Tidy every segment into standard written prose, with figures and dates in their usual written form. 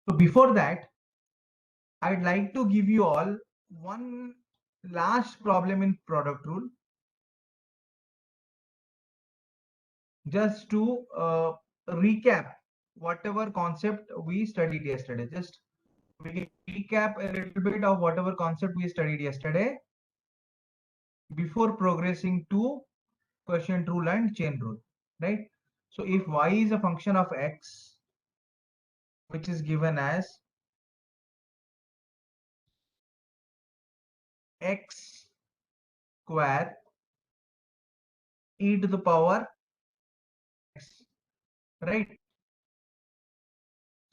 So before that, I'd like to give you all one last problem in product rule, just to recap whatever concept we studied yesterday. Just we can recap a little bit of whatever concept we studied yesterday before progressing to quotient rule and chain rule, right? So if y is a function of x, which is given as x square e to the power x, right?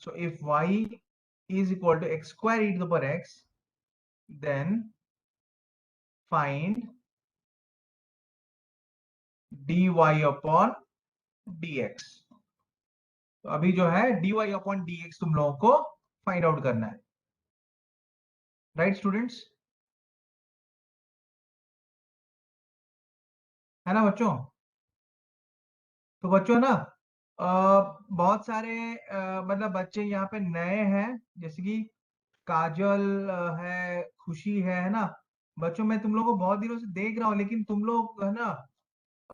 So if y is equal to x square e to the power x, then find dy upon dx. तो अभी जो है dy upon dx तुम लोगों को find out करना है, right students? है ना बच्चों? तो बच्चों ना बहुत सारे मतलब बच्चे यहाँ पे नए हैं, जैसे कि काजल है, खुशी है ना? बच्चों मैं तुम लोगों को बहुत दिनों से देख रहा हूँ, लेकिन तुम लोग है ना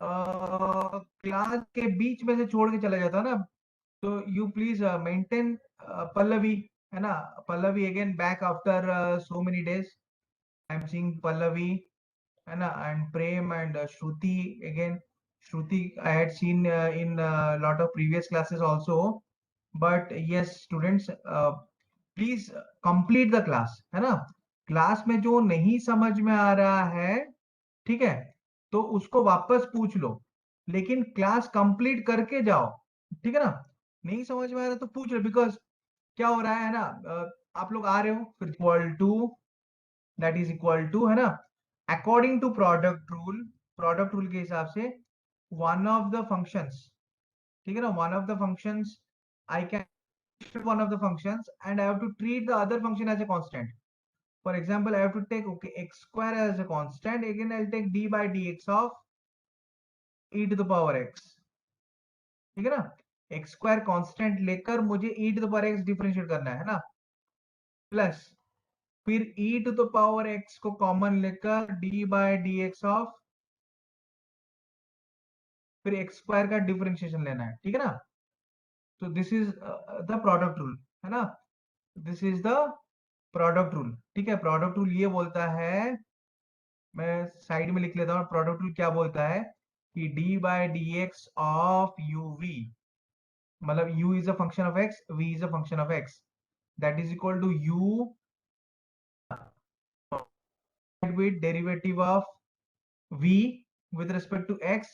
क्लास के बीच में से छोड़ के चला जाता है ना। तो यू प्लीज मेंटेन पल्लवी, है ना? Pallavi again back after so many days. I am seeing Pallavi, है ना, and Prem and Shruti again. Shruti I had seen in a lot of previous classes also. But yes, students, please complete the class, है ना? Class में जो नहीं समझ में आ रहा है, ठीक है, तो उसको वापस पूछ लो, लेकिन क्लास कंप्लीट करके जाओ, ठीक है ना? नहीं समझ में आ रहा तो पूछ लो, बिकॉज क्या हो रहा है ना, आप लोग आ रहे हो फिर equal to, that is equal to, है ना, अकॉर्डिंग टू प्रोडक्ट रूल के हिसाब से वन ऑफ द फंक्शंस, ठीक है ना, one of the functions I can one of the functions and I have to treat the other function as a constant. For example, I have to take, okay, x square as a constant. Again, I'll take d by dx of e to the power x. ठीक है ना? x square constant लेकर मुझे e to the power x differentiate करना है ना? Plus फिर e to the power x को कॉमन लेकर d by dx ऑफ फिर एक्स स्क्वायर का डिफरेंशिएशन लेना है, ठीक है ना? तो this is the product rule, है ना? This is the product rule, ठीक है? प्रोडक्ट रूल ये बोलता है, मैं साइड में लिख लेता हूँ, प्रोडक्ट रूल क्या बोलता है कि d by D x of u v, मतलब u is a function of x, v is a function of x, that is equal to u with derivative of v with respect to x,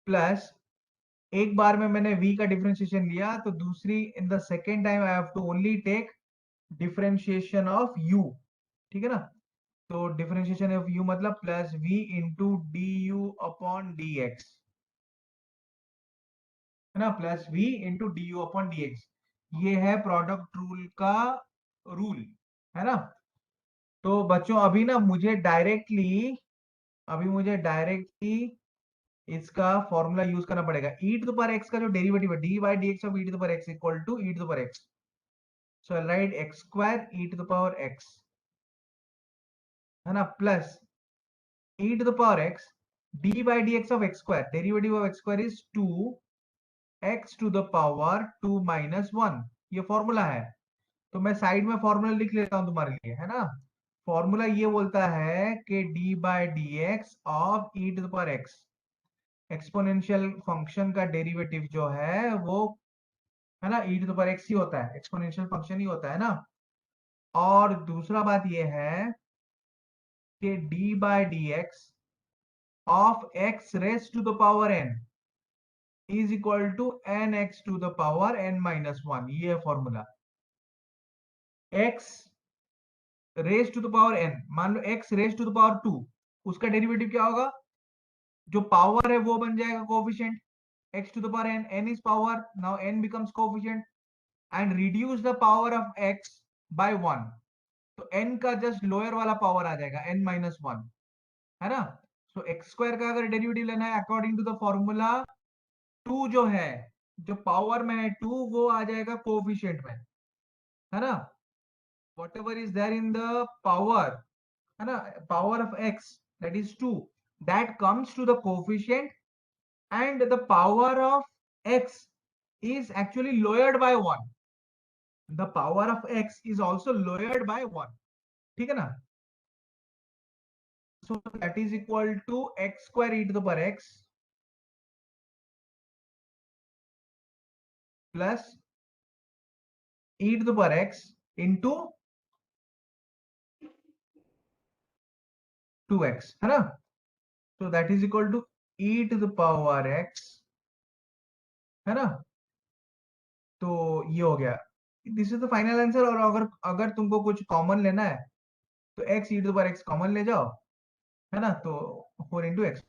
plus एक बार में मैंने v का differentiation लिया, तो दूसरी in the second time I have to only take differentiation of u, ठीक है ना? तो डिफरेंशिएशन ऑफ u मतलब plus v into d u upon d x, है ना, plus v into d u upon d x. ये है product rule का रूल, है ना? तो बच्चों अभी मुझे डायरेक्टली इसका फॉर्मूला यूज करना पड़ेगा. e to the power x का जो डेरिवेटिव है d by D x of e to the power x equal to e to the power x. So I write x square e to the power x, है ना, plus e to the power x d by D x of x square, derivative of x square is 2 x to the power 2 minus 1. ये formula है, तो मैं side में formula लिख लेता हूं तुम्हारे लिए, है ना? फॉर्मूला ये बोलता है कि d by D x of e to the power x, exponential function का डेरिवेटिव जो है वो, है ना, e to the power x ही होता है, एक्सपोनेंशियल फंक्शन ही होता है ना. और दूसरा बात ये है कि d by D x of x raise to the power n is equal to N x to the power n minus 1. ये formula x raise to the power n, मान लो x raise to the power 2, उसका derivative क्या होगा? जो power है वो बन जाएगा coefficient, x to the power n, n is power, now n becomes coefficient, and reduce the power of x by 1, तो n का जस्ट लोअर वाला पावर आ जाएगा n माइनस 1, है ना? सो एक्स स्क्वायर का अगर डेरिवेटिव लेना है अकॉर्डिंग टू द फॉर्मूला, 2 जो है, जो पावर में है 2, वो आ जाएगा कोफिशिएंट में, है ना, whatever is there in the power, है ना, power of x that is 2, that comes to the coefficient, and the power of x is actually lowered by 1. The power of x is also lowered by 1. ठीक है ना, so that is equal to x square e to the power x plus e to the power x into 2x, है ना, so that is equal to e to the power x, है ना, तो ये हो गया, this is the final answer. और अगर अगर तुमको कुछ कॉमन लेना है तो x e to the power x common ले जाओ, है ना, तो 4 into x,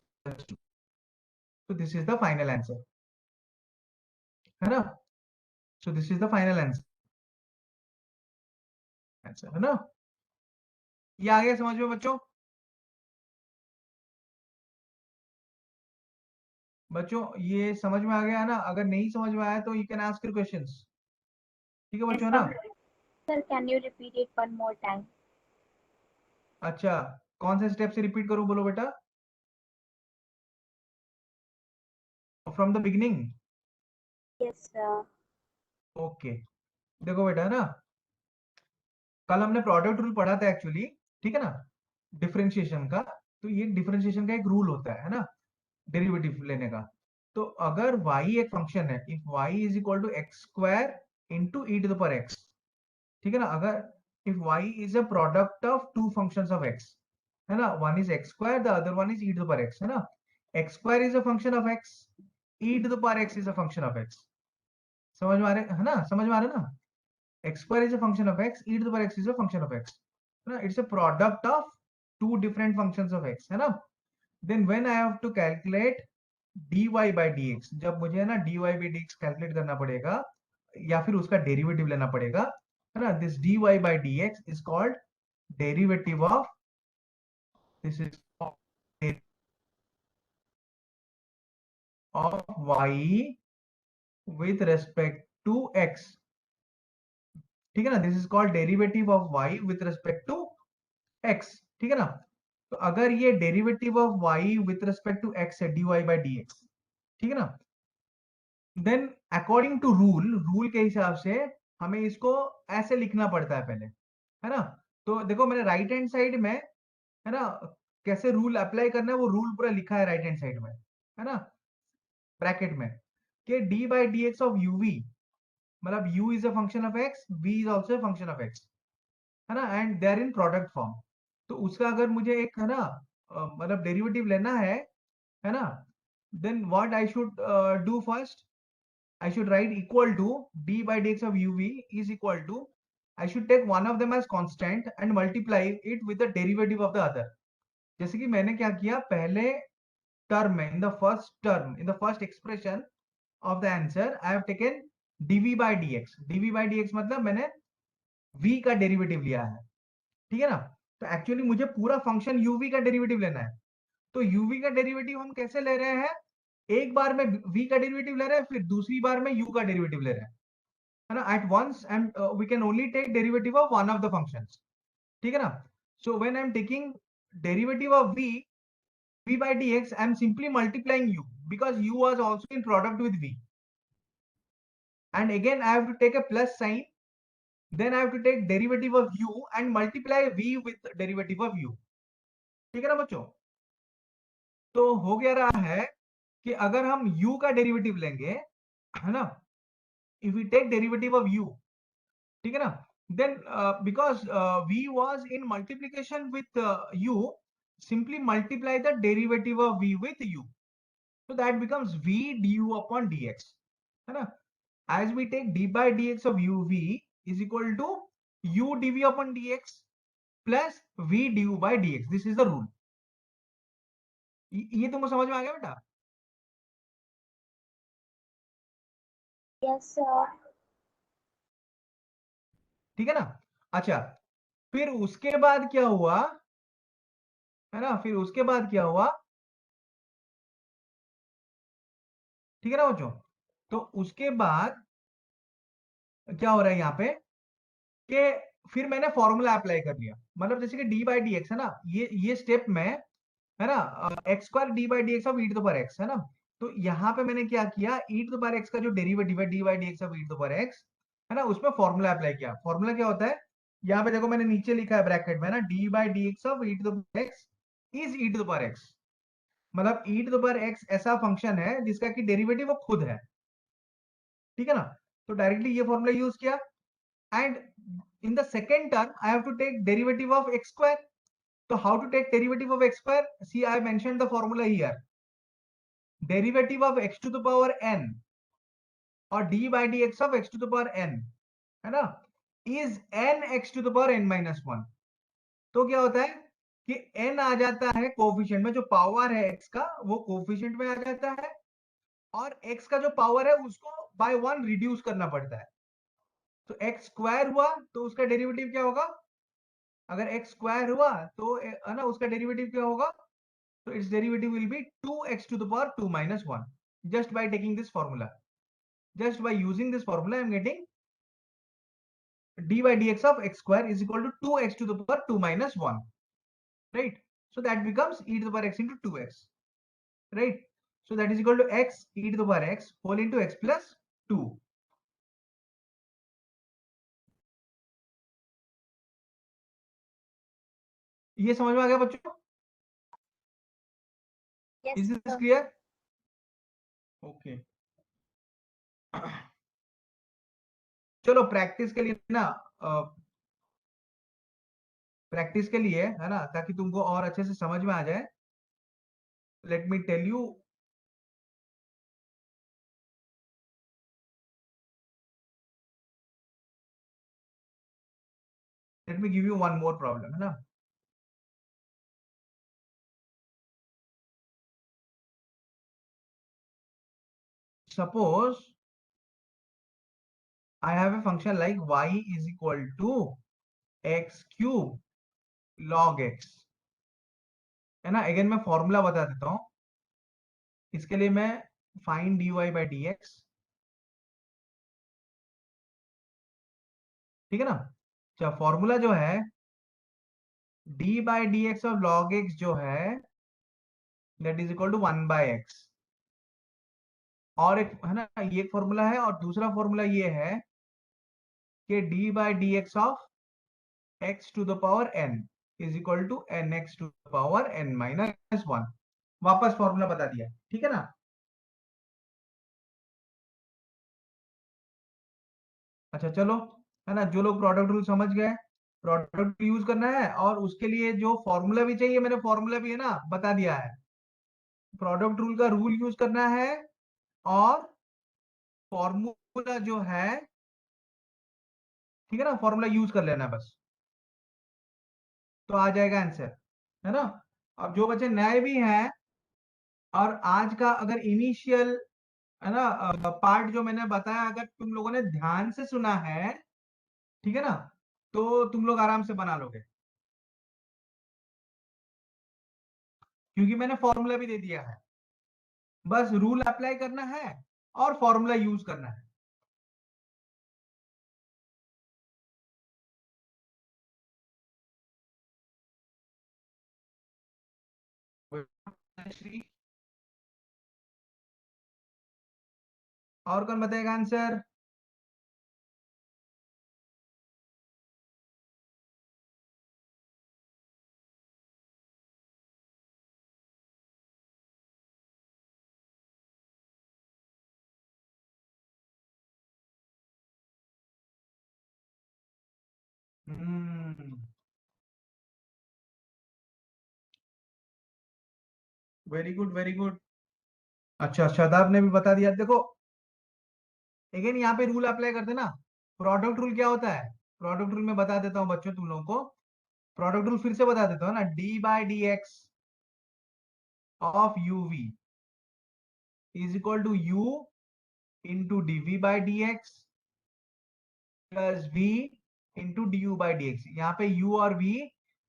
तो this is the final answer, है ना, so this is the final answer, answer है ना, ये आ गया समझ में बच्चों? बच्चों ये समझ में आ गया ना, अगर नहीं समझ में आया तो you can ask your questions, ठीक है Yes, बच्चों, है ना? sir. Sir, can you repeat it one more time? अच्छा, कौन से स्टेप से रिपीट करूं बोलो बेटा, from the beginning? Yes, sir. Okay, देखो बेटा, है ना, कल हमने प्रोडक्ट रूल पढ़ा था एक्चुअली, ठीक है ना, डिफरेंशिएशन का, तो ये डिफरेंशिएशन का एक रूल होता है ना, डेरिवेटिव लेने का। तो अगर y एक फंक्शन है, if y is equal to x square into e to the power x, ठीक है ना, अगर if y is a product of two functions of x, है ना, one is x square the other one is e to the power x, है ना, x square is a function of x, e to the power x is a function of x, समझ में आ रहे है ना, समझ में आ रहा है ना, x square is a function of x, e to the power x is a function of x, है ना, it's a product of two different functions of x, है ना, then when I have to calculate dy by dx, जब मुझे ना dy by dx calculate करना पड़ेगा या फिर उसका डेरिवेटिव लेना पड़ेगा, है ना, this dy by dx is called derivative of, this is of y with respect to x, ठीक है ना, this is called derivative of y with respect to x, ठीक है ना, तो अगर ये derivative of y with respect to x है dy बाई dx, ठीक है ना, then according to rule, rule के हिसाब से हमें इसको ऐसे लिखना पड़ता है पहले, है ना, तो देखो मैंने राइट हैंड साइड में, है ना, कैसे रूल अप्लाई करना है वो रूल पूरा लिखा है राइट हैंड साइड में, है ना, ब्रैकेट में, कि d by D x of u v, मतलब u is a function of x, v is also function of x, है ना, and they are in product form, तो उसका अगर मुझे एक, है ना, मतलब डेरिवेटिव लेना है ना, then what I should do first, I should write equal to d by dx of uv is equal to, I should take one of them as constant and multiply it with the derivative of the other, जैसे कि मैंने क्या किया पहले term में, in the first expression of the answer I have taken dv by dx, dv by dx मतलब मैंने v का डेरिवेटिव लिया है, ठीक है ना, तो एक्चुअली मुझे पूरा फंक्शन uv का डेरिवेटिव लेना है, तो uv का डेरिवेटिव हम कैसे ले रहे हैं, एक बार में v का डेरिवेटिव ले रहे हैं, फिर दूसरी बार में u का डेरिवेटिव ले रहे हैं, है ना, at once, and we can only take derivative of one of the functions, ठीक है ना, so when I am taking derivative of v by dx, I am simply multiplying u because u was also in product with v, and again I have to take a plus sign, then I have to take derivative of u and multiply v with derivative of u, ठीक है ना बच्चों, तो हो गया रहा है कि अगर हम u का डेरिवेटिव लेंगे, है ना, if we take derivative of u, ठीक है ना, then because v was in multiplication with u, simply multiply the derivative of v with u, so that becomes v du upon dx, है ना, as we take d by dx of uv is equal to u dv upon dx plus v du by dx, this is the rule, ये तुमको समझ में आ गया बेटा? Yes, sir. ठीक है ना, अच्छा, फिर उसके बाद क्या हुआ, है ना, फिर उसके बाद क्या हुआ, ठीक है ना बच्चों, तो उसके बाद क्या हो रहा है यहाँ पे, कि फिर मैंने फॉर्मूला अप्लाई कर लिया, मतलब जैसे कि डी बाई डी एक्स है ना, ये स्टेप में है ना, x square d by D x of e to the power x है ना। तो यहाँ पे मैंने क्या किया, e to the power x का जो डेरिवेटिव है D by D x of e to the power x है ना, उसमें फॉर्मूला अप्लाई किया। फॉर्मूला क्या होता है, यहाँ पे देखो मैंने नीचे लिखा है ब्रैकेट में ना, d by D x of e to the power x is e to the power x. मतलब e to the power x ऐसा फंक्शन है जिसका कि डेरिवेटिव वो खुद है, ठीक है ना। तो डायरेक्टली ये फॉर्मूला यूज किया, and in the second term I have to take derivative of x square. So how to take derivative of x square? See, I mentioned the formula here. Derivative of x to the power n और d by dx of x to the power n है ना, is n x to the power n minus 1। तो क्या होता है कि n आ जाता है कोफिशिएंट में, जो पावर है x का वो कोफिशिएंट में आ जाता है, और x का जो पावर है उसको बाय 1 रिड्यूस करना पड़ता है। तो x स्क्वायर हुआ तो उसका डेरिवेटिव क्या होगा, अगर x स्क्वायर हुआ तो है ना उसका डेरिवेटिव क्या होगा, so its derivative will be 2x to the power 2 minus 1, just by taking this formula. Just by using this formula I am getting d by dx of x square is equal to 2x to the power 2 minus 1, right? So that becomes e to the power x into 2x, right? So that is equal to x e to the power x whole into x plus 2। ये समझ में आ गया बच्चों? Yes, Is this sir. clear? Okay. चलो practice के लिए ना, प्रैक्टिस के लिए है ना, ताकि तुमको और अच्छे से समझ में आ जाए, let me tell you. Let me give you one more problem है ना। Suppose I have a function like y is equal to x cube log x है ना। अगेन मैं फॉर्मूला बता देता हूं, इसके लिए मैं find dy by D x, ठीक है ना। अच्छा, फॉर्मूला जो है d by D x of log x जो है that is equal to 1 by x. और एक है ना, ये एक फॉर्मूला है, और दूसरा फॉर्मूला ये है कि d by D x of x to the power n is equal to N x to the power n minus 1। वापस फॉर्मूला बता दिया, ठीक है ना। अच्छा चलो, है ना, जो लोग प्रोडक्ट रूल समझ गए, प्रोडक्ट यूज करना है, और उसके लिए जो फॉर्मूला भी चाहिए मैंने फॉर्मूला भी है ना बता दिया है। प्रोडक्ट रूल का रूल यूज करना है, और फॉर्मूला जो है, ठीक है ना, फॉर्मूला यूज कर लेना बस, तो आ जाएगा आंसर, है ना। अब जो बच्चे नए भी हैं, और आज का अगर इनिशियल है ना पार्ट जो मैंने बताया, अगर तुम लोगों ने ध्यान से सुना है, ठीक है ना, तो तुम लोग आराम से बना लोगे, क्योंकि मैंने फॉर्मूला भी दे दिया है। बस रूल अप्लाई करना है और फॉर्मूला यूज करना है। और कौन बताएगा answer? Very good very good. अच्छा, शादाब ने भी बता दिया। देखो अगेन यहाँ पे रूल अप्लाई करते ना। प्रोडक्ट रूल क्या होता है, प्रोडक्ट रूल में बता देता हूँ बच्चों तुम लोगों को। प्रोडक्ट रूल फिर से बता देता हूँ ना, d by D x of u v is equal to u into d v by D x plus we into d u by D x. यहाँ पे u और v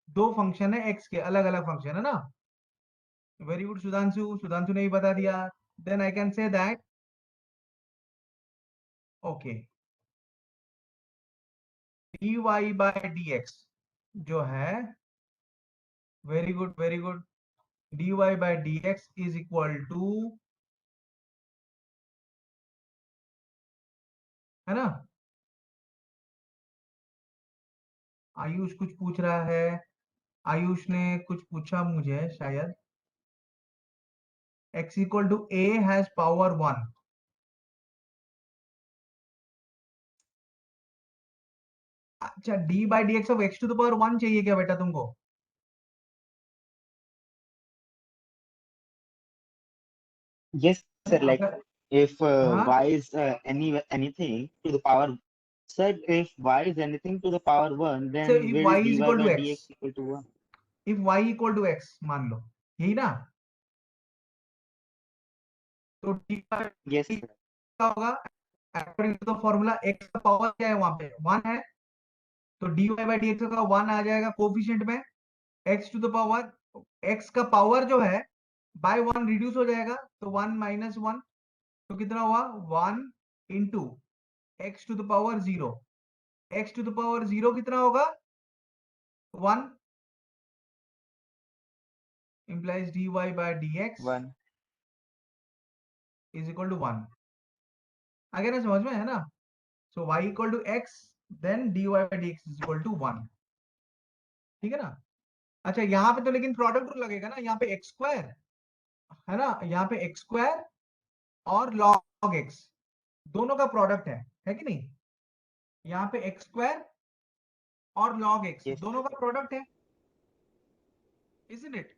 दो फंक्शन है x के, अलग अलग फंक्शन है ना। वेरी गुड सुधांशु, सुधांशु ने भी बता दिया। Then I can say that okay, d y by d x जो है, very good very good, d y by d x is equal to, है ना। आयुष कुछ पूछ रहा है, आयुष ने कुछ पूछा मुझे शायद, x equal to a has power 1। अच्छा, d by D x of x to the power 1 चाहिए क्या बेटा तुमको? Yes, sir. Like अगर if हाँ, y is anything to the power, sir, if y is anything to the power one, so then if will y dy is equal to by x, dx equal to one? if y equal to x मान लो, यही ना, तो d by Yes, d sir. क्या होगा, according to the formula x का power क्या है, वहां पे 1 है, तो dy बाई डी एक्स का 1 आ जाएगा कोफिशिएंट में, x to the power, x का पावर जो है बाय 1 रिड्यूस हो जाएगा, तो 1 माइनस 1, तो कितना हुआ 1 into x to the power 0, x to the power 0 कितना होगा 1, implies dy by dx One. is equal to 1। आ गया ना समझ में, है ना। So y equal to x, then dy by dx is equal to 1। ठीक है ना। अच्छा, यहाँ पे तो लेकिन प्रोडक्ट रूल लगेगा ना, यहाँ पे एक्स स्क्वायर, है ना, यहाँ पे एक्स स्क्वायर और log x दोनों का प्रोडक्ट है कि नहीं, यहाँ पे एक्स स्क्वायर और log x Yes, दोनों का प्रोडक्ट है, isn't it?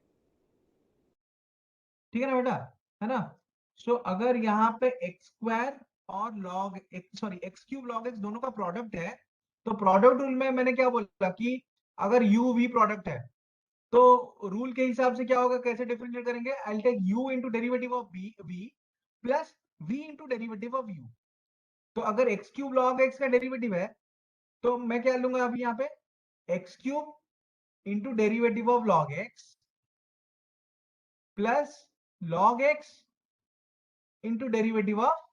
ठीक है ना बेटा, है ना। सो अगर यहाँ पे एक्स स्क्वायर और log x, sorry x cube log x दोनों का प्रोडक्ट है, तो प्रोडक्ट रूल में मैंने क्या बोला कि अगर यू वी प्रोडक्ट है, तो रूल के हिसाब से क्या होगा, कैसे डिफरेंशिएट करेंगे, I take U into derivative of B V plus we into derivative of U. तो अगर एक्स क्यूब लॉग एक्स का डेरिवेटिव है, तो मैं क्या लूंगा अभी यहाँ पे, X cube into derivative of log x plus log x into derivative of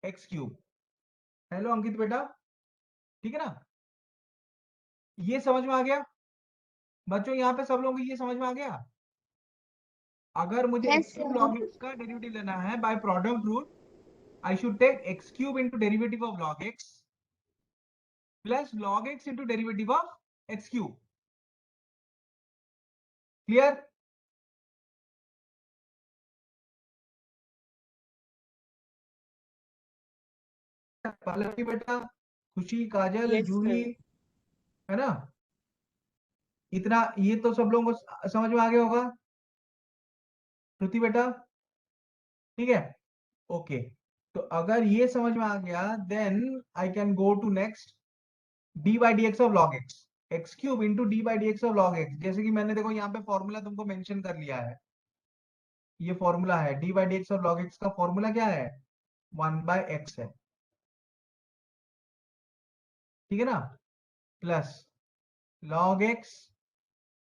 x cube. Hello Ankit बेटा, ठीक है ना, ये समझ में आ गया बच्चों, यहाँ पे सब लोगों को ये समझ में आ गया। अगर मुझे Yes, x cube sir. Log x का डेरिवेटिव लेना है by product rule, I should take x cube into derivative of log x plus log x into derivative of x cube. Clear? Pallavi बेटा, खुशी, काजल, Yes, जूही, sir. है ना, इतना ये तो सब लोगों को समझ में आ गया होगा। श्रुति बेटा, ठीक है, ओके। तो अगर ये समझ में आ गया, then I can go to next, d by D x of log x, x cube into d by D x of log x, जैसे कि मैंने देखो यहाँ पे फॉर्मूला तुमको मेंशन कर लिया है, ये फॉर्मूला है D by D x of log x का फॉर्मूला क्या है, 1 बाय एक्स है, ठीक है ना, प्लस लॉग एक्स,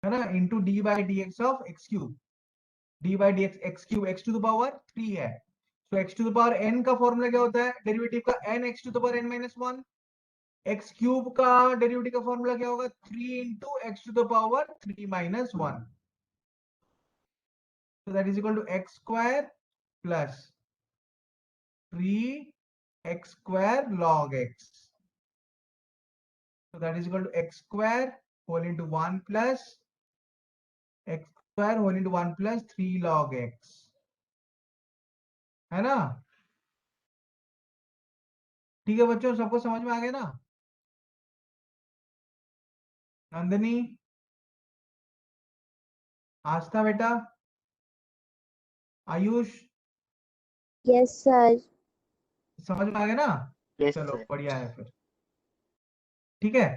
है ना, into d by D x of x cube, d by D x, x cube x to the power 3 है, तो x to the power n का फॉर्मूला क्या होता है, डेरिवेटिव का n x to the power n minus 1, x cube का derivative का formula क्या होगा, 3 into x to the power 3 minus 1, so that is equal to x square plus 3 x square log x, so that is equal to x square whole into 1 plus x square whole into 1 plus 3 log x, है ना। ठीक है बच्चों, सबको समझ में आ गया ना। नंदिनी, आस्था बेटा, आयुष, Yes, sir. समझ में आ गया ना। yes, चलो sir. बढ़िया है फिर, ठीक है।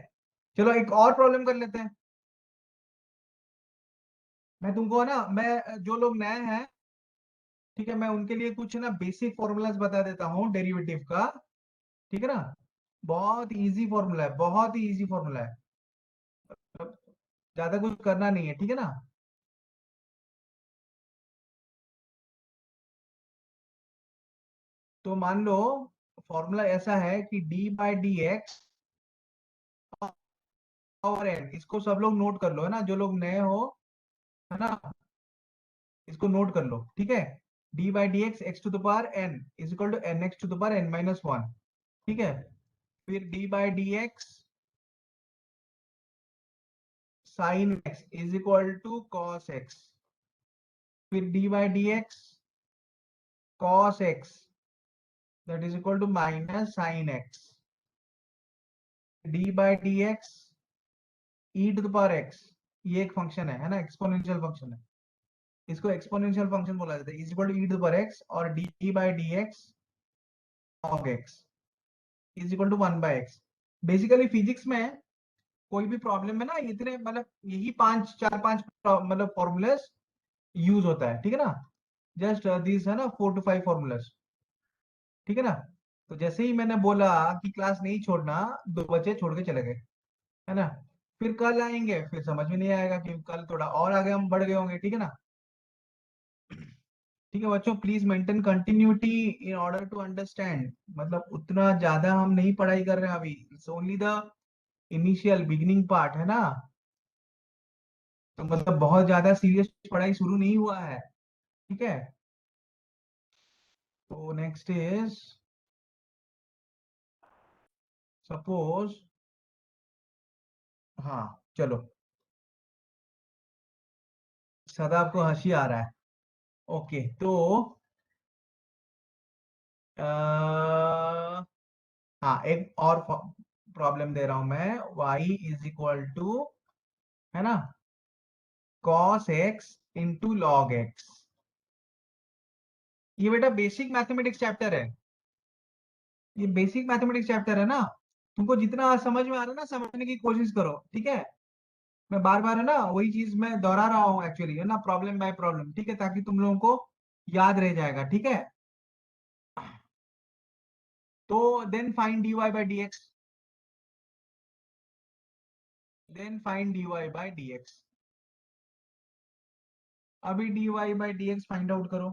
चलो एक और प्रॉब्लम कर लेते हैं, मैं तुमको ना, मैं जो लोग नए हैं, ठीक है, मैं उनके लिए कुछ ना बेसिक फॉर्मूलाज बता देता हूँ डेरिवेटिव का, ठीक है ना, बहुत इजी फॉर्मूला है, बहुत ही इजी फॉर्मूला है, ज्यादा कुछ करना नहीं है, ठीक है ना। तो मान लो फॉर्मूला ऐसा है कि d by D x power n, इसको सब लोग नोट कर लो, है ना, जो लोग नए हो, है ना, इसको नोट कर लो, ठीक है। D by D x X to the power N is equal to N x to the power N minus one, ठीक है। फिर D by D X sine X is equal to cos X, फिर D by D X cos X that is equal to minus sine x, D by D X E to the power X, ये एक function है ना, exponential function है, इसको exponential function बोला जाता है, is equal to E to the power X, और D by D X log x is equal to one by X. Basically physics में कोई भी प्रॉब्लम है ना, इतने मतलब यही पांच चार पांच मतलब फॉर्मूलाज यूज होता है, ठीक है ना, जस्ट दिस है ना 4 to 5 फॉर्मूलाज, ठीक है ना। तो जैसे ही मैंने बोला कि क्लास नहीं छोड़ना, 2 बच्चे छोड़ के चले गए, है ना। फिर कल आएंगे, फिर समझ में नहीं आएगा कि कल थोड़ा और आगे हम बढ़ गए होंगे, ठीक है ना। ठीक है बच्चों, please maintain continuity in order to understand, मतलब उतना ज्यादा हम नहीं पढ़ाई कर रहे हैं अभी, it's only the initial beginning part, है ना। तो मतलब बहुत ज्यादा सीरियस पढ़ाई शुरू नहीं हुआ है, ठीक है। तो नेक्स्ट इज सपोज, हाँ चलो, सदा आपको हंसी आ रहा है, ओके तो हाँ एक और प्रॉब्लम दे रहा हूं मैं, y इज इक्वल टू, है ना, cos x into log x. ये बेटा बेसिक मैथमेटिक्स चैप्टर है, ये बेसिक मैथमेटिक्स चैप्टर है ना, तुमको जितना समझ में आ रहा है ना, समझने की कोशिश करो, ठीक है। मैं बार बार है ना वही चीज मैं दोहरा रहा हूँ एक्चुअली, है ना, प्रॉब्लम बाय प्रॉब्लम, ठीक है, ताकि तुम लोगों को याद रह जाएगा, ठीक है। तो then find dy by D x, then find dy by D x, अभी dy by D x find out करो।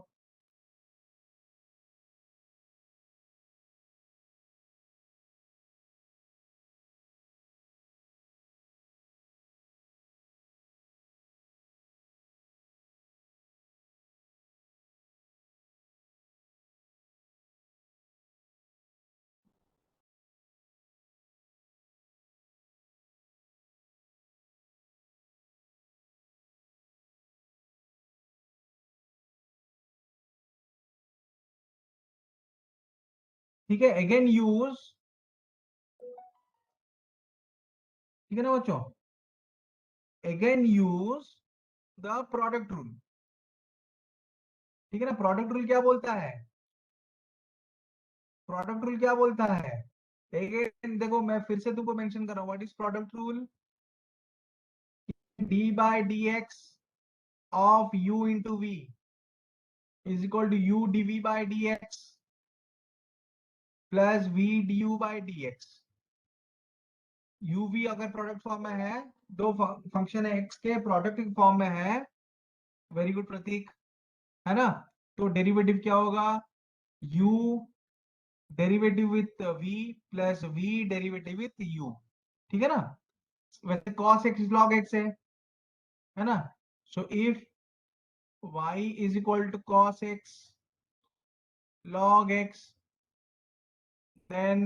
ठीक है, अगेन यूज, ठीक है ना बच्चों, again use the product rule, ठीक है ना। प्रोडक्ट रूल क्या बोलता है, प्रोडक्ट रूल क्या बोलता है, अगेन देखो मैं फिर से तुमको मेंशन कर रहा हूँ, what is product rule, d by D x of u into v is equal to u dv by D x plus v du by D x. uv अगर प्रोडक्ट फॉर्म में है, दो फंक्शन है x के product form में है, very good प्रतीक, है ना, तो डेरिवेटिव क्या होगा, u derivative with v plus v derivative with u, ठीक है ना। वैसे cos x log x है ना। So if y is equal to cos x log x, then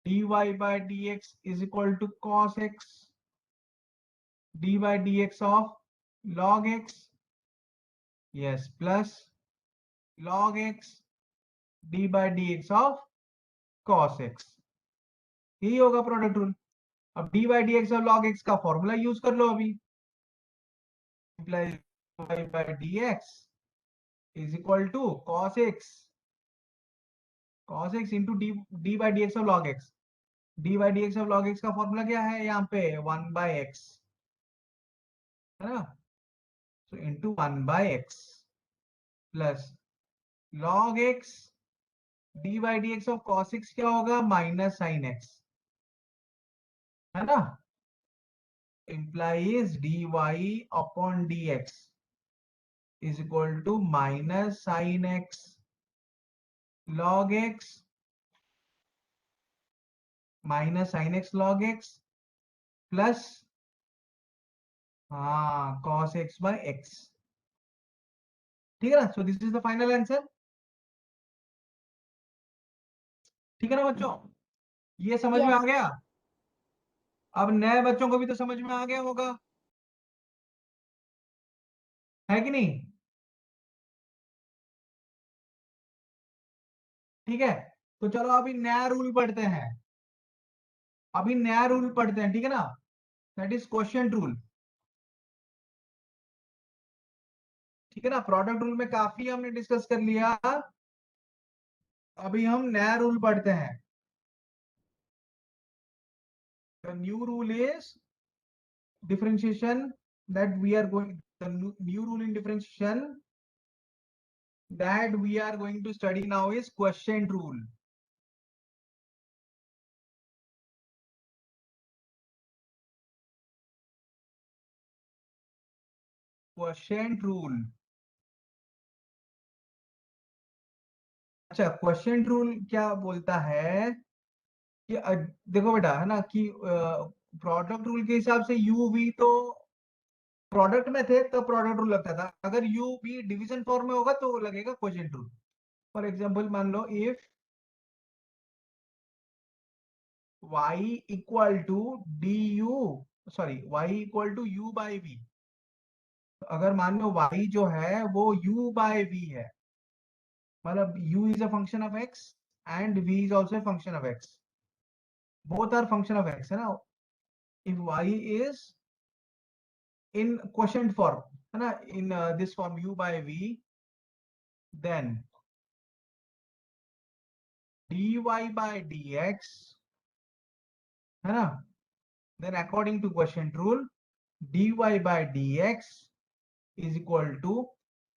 dy by dx is equal to cos x d by dx of log x, yes, plus log x d by dx of cos x, यही होगा product rule. अब d by dx of log x का formula use कर लो अभी, y by dx is equal to cos x into d by dx of log x, d by dx of log x का formula क्या है यहाँ पे, 1 by x, है ना, so into 1 by x plus log x d by D x of cos x क्या होगा, minus sine x, है ना, implies d y upon d x is equal to minus sine x log x minus sine x log x plus हाँ cos x by x। ठीक है ना? So this is the final answer. ठीक है ना बच्चों? ये समझ में आ Yes. गया? अब नए बच्चों को भी तो समझ में आ गया होगा, है कि नहीं? ठीक है, तो चलो अभी नया रूल पढ़ते हैं। अभी नया रूल पढ़ते हैं, ठीक है ना? That is question rule. ठीक है ना? प्रोडक्ट रूल में काफी हमने डिस्कस कर लिया, अभी हम नया रूल पढ़ते हैं। The new rule is differentiation that we are going, the new rule in differentiation that we are going to study now is quotient rule। Question rule. अच्छा, क्वेश्चन रूल क्या बोलता है कि देखो बेटा, है ना कि प्रोडक्ट रूल के हिसाब से यू वी तो प्रोडक्ट में थे तब प्रोडक्ट रूल लगता था, अगर यू वी डिवीजन फॉर्म में होगा तो लगेगा क्वेश्चन रूल। फॉर एग्जांपल मान लो if y equal to D U, sorry y equal to you by V, अगर मान लो y जो है वो u बाय v है, मतलब u is a function of x and v is also function of x, both are function of x, है ना? If y is in quotient form, है ना, in this form u by v, then dy by dx, है ना, then according to quotient rule dy by dx is equal to,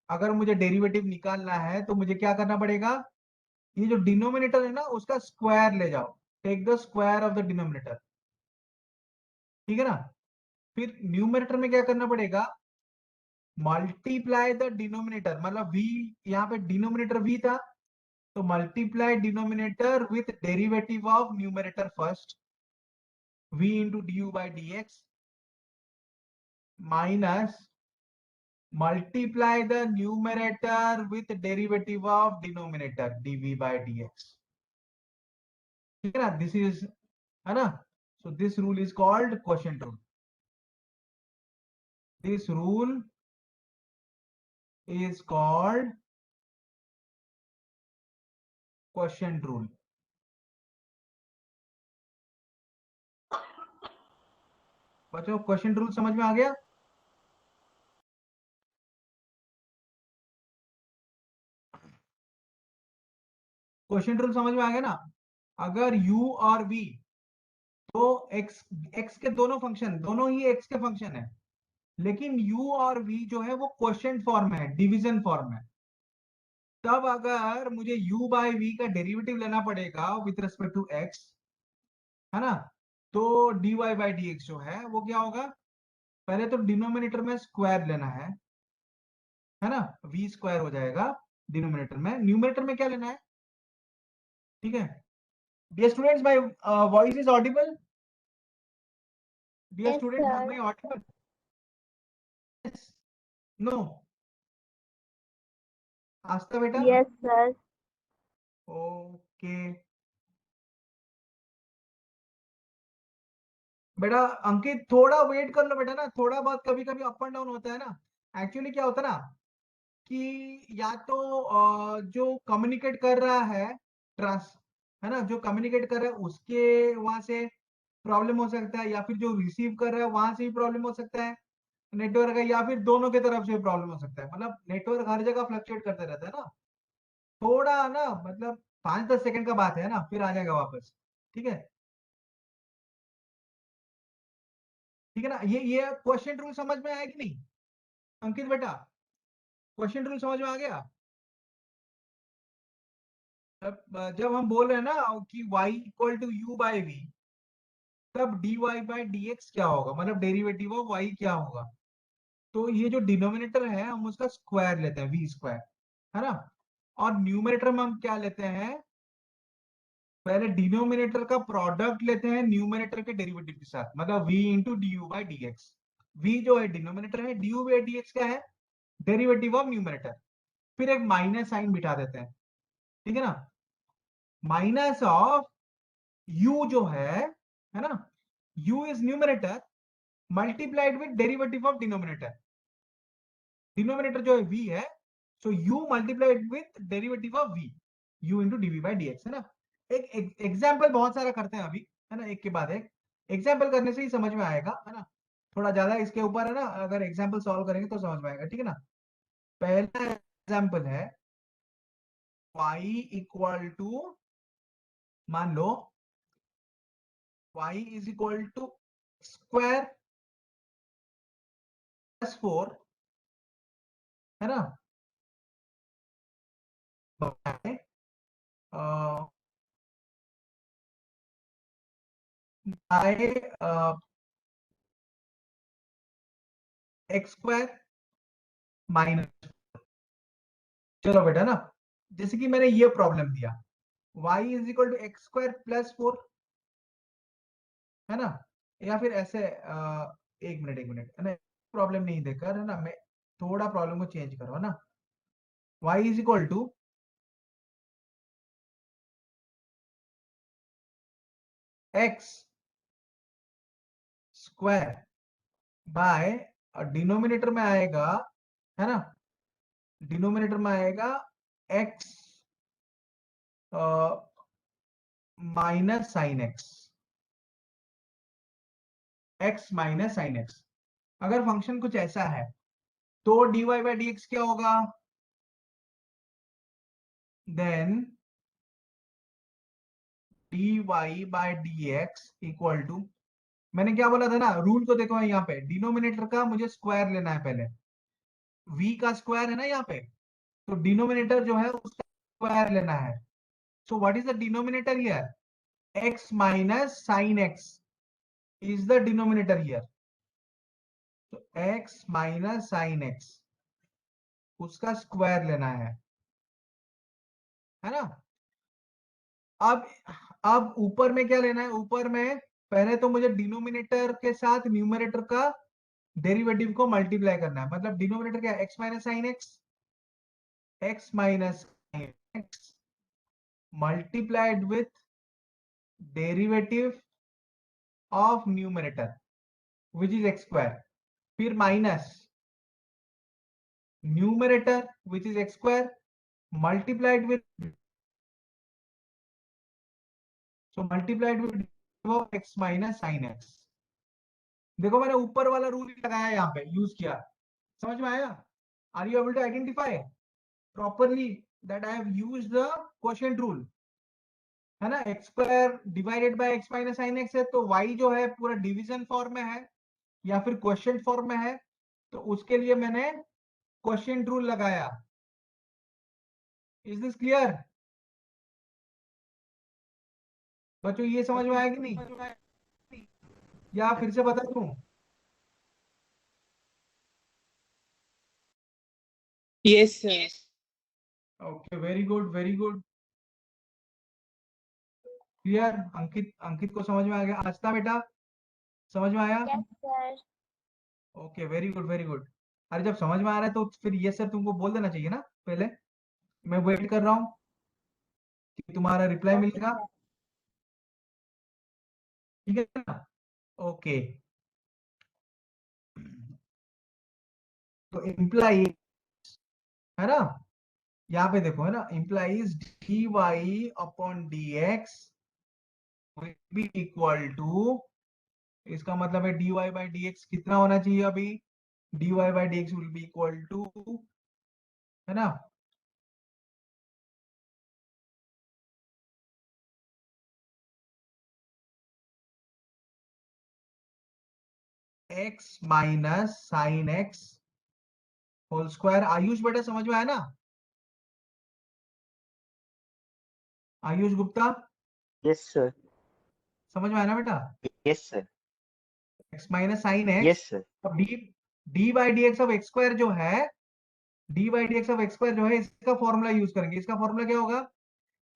अगर मुझे derivative निकालना है तो मुझे क्या करना पड़ेगा, ये जो डिनोमिनेटर है ना उसका स्क्वायर ले जाओ, take the square of the denominator. ठीक है ना? फिर न्यूमरेटर में क्या करना पड़ेगा, मल्टीप्लाई द डिनोमिनेटर, मतलब v, यहाँ पे डिनोमिनेटर v था तो multiply denominator with derivative of numerator first, v into d u by D x, minus multiply the numerator with derivative of denominator dv by D x. ठीक है ना? This is, है ना? So this rule is called quotient rule. This rule is called quotient rule। बच्चों question rule समझ में आ गया? क्वेश्चन रूल समझ में आ गया ना? अगर u और v, तो x के दोनों फंक्शन, दोनों ही x के फंक्शन है, लेकिन u और v जो है वो क्वोशिएंट फॉर्म है, डिवीजन फॉर्म है, तब अगर मुझे u बाय v का डेरिवेटिव लेना पड़ेगा विथ रिस्पेक्ट टू x, है ना, तो dy बाई डी एक्स जो है वो क्या होगा, पहले तो डिनोमिनेटर में स्क्वायर लेना है ना, v स्क्वायर हो जाएगा डिनोमिनेटर में, न्यूमरेटर में क्या लेना है? ठीक है dear students, my voice is audible? Dear Yes, students, am sir. I audible? No? Aastha बेटा? Yes, sir. ओके बेटा, अंकित थोड़ा वेट कर लो बेटा ना, थोड़ा बहुत कभी कभी अप एंड डाउन होता है ना। एक्चुअली क्या होता है ना कि या तो जो कम्युनिकेट कर रहा है, ट्रांस, है ना, जो कम्युनिकेट कर रहा है उसके वहां से प्रॉब्लम हो सकता है, या फिर जो रिसीव कर रहा है वहां से भी प्रॉब्लम हो सकता है नेटवर्क है, या फिर दोनों की तरफ से प्रॉब्लम हो सकता है, मतलब नेटवर्क हर जगह फ्लक्चुएट करते रहता है ना, थोड़ा ना, मतलब 5-10 सेकंड का बात है ना, फिर आ जाएगा वापस। ठीक है? ठीक है ना? ये क्वेश्चन रूल समझ में आया कि नहीं अंकित बेटा? क्वेश्चन रूल समझ में आ गया? जब हम बोल रहे हैं ना कि y equal to you by v, तब dy बाई डी एक्स क्या होगा, मतलब डेरिवेटिव ऑफ y क्या होगा, तो ये जो डिनोमिनेटर है हम उसका स्क्वायर लेते हैं, v स्क्वायर, है ना, और न्यूमरेटर में हम क्या लेते हैं, पहले डिनोमिनेटर का प्रोडक्ट लेते हैं न्यूमरेटर के डेरिवेटिव के साथ, मतलब v into d u by D x. V जो है डिनोमिनेटर है, d u by D x क्या है, डेरिवेटिव ऑफ न्यूमरेटर। फिर एक माइनस साइन बिठा देते हैं, ठीक है ना, माइनस ऑफ u जो है ना, u is numerator multiplied with derivative of denominator. Denominator जो है v है, so u multiplied with derivative of v, u into dv by D x, है ना। एक एग्जाम्पल बहुत सारा करते हैं अभी, है ना, एक के बाद एक एग्जाम्पल करने से ही समझ में आएगा, है ना। थोड़ा ज्यादा इसके ऊपर है ना, अगर एग्जाम्पल सॉल्व करेंगे तो समझ में आएगा, ठीक है ना। पहला एग्जाम्पल है y इक्वल टू, मान लो y is equal to square plus 4, है ना, बाय एक्स स्क्वायर माइनस। चलो बेटा ना, जैसे कि मैंने ये प्रॉब्लम दिया, y is equal to x square plus 4, है ना, या फिर ऐसे एक मिनट है ना, प्रॉब्लम नहीं देकर, है ना, मैं थोड़ा प्रॉब्लम को चेंज करो, है ना। y is equal to x square by, denominator में आएगा, है ना, डिनोमिनेटर में आएगा x minus sine x, x minus sine x. अगर फंक्शन कुछ ऐसा है तो dy बाई डी एक्स क्या होगा, then dy by D x equal to, मैंने क्या बोला था ना, रूल को देखो यहाँ पे, डिनोमिनेटर का मुझे स्क्वायर लेना है पहले, v का स्क्वायर है ना यहाँ पे, तो डिनोमिनेटर जो है उसका स्क्वायर लेना है। So what is the denominator here, x minus sine x is the denominator here, तो x माइनस साइन x उसका स्क्वायर लेना है ना। अब ऊपर में क्या लेना है, ऊपर में पहले तो मुझे डिनोमिनेटर के साथ न्यूमरेटर का डेरिवेटिव को मल्टीप्लाई करना है, मतलब डिनोमिनेटर क्या है, x minus sine X, x minus sine X multiplied with derivative of numerator which is x square, फिर minus numerator which is x square multiplied with, so multiplied with X minus sine X. देखो मैंने ऊपर वाला rule लगाया, यहाँ पे use किया, समझ में आया। Are you able to identify properly that I have used the quotient rule, है ना। X square divided by x minus sine x है, तो y जो है पूरा डिवीजन फॉर्म में है या फिर क्वोशिएंट फॉर्म में है, तो उसके लिए मैंने क्वोशिएंट रूल लगाया। इज दिस क्लियर बच्चों, ये समझ में आया कि नहीं, या फिर से बता दूं। Yes, sir. Okay, very good very good, clear. Ankit, Ankit को समझ में आ गया, आस्था बेटा समझ में आया, Yes, sir. Okay very good very good. अरे जब समझ में आ रहा है तो फिर ये सर तुमको बोल देना चाहिए ना पहले, मैं वेट कर रहा हूँ कि तुम्हारा रिप्लाई Okay, मिलेगा, sir. ठीक है ना, ओके। तो इम्प्लाई, है ना, यहाँ पे देखो, है ना, implies d y upon d x will be equal to, इसका मतलब है dy बाई डी एक्स कितना होना चाहिए अभी, dy by D x will be equal to, है ना, x minus sine x whole square. Ayush बेटा समझ में आया ना, आयुष गुप्ता Yes, sir. समझ में आया ना बेटा, Yes, sir. x minus sine Yes, x, sir. अब d, d by D x of x square जो है D by D x of x square जो है इसका फॉर्मूला यूज करेंगे। इसका फॉर्मूला क्या होगा,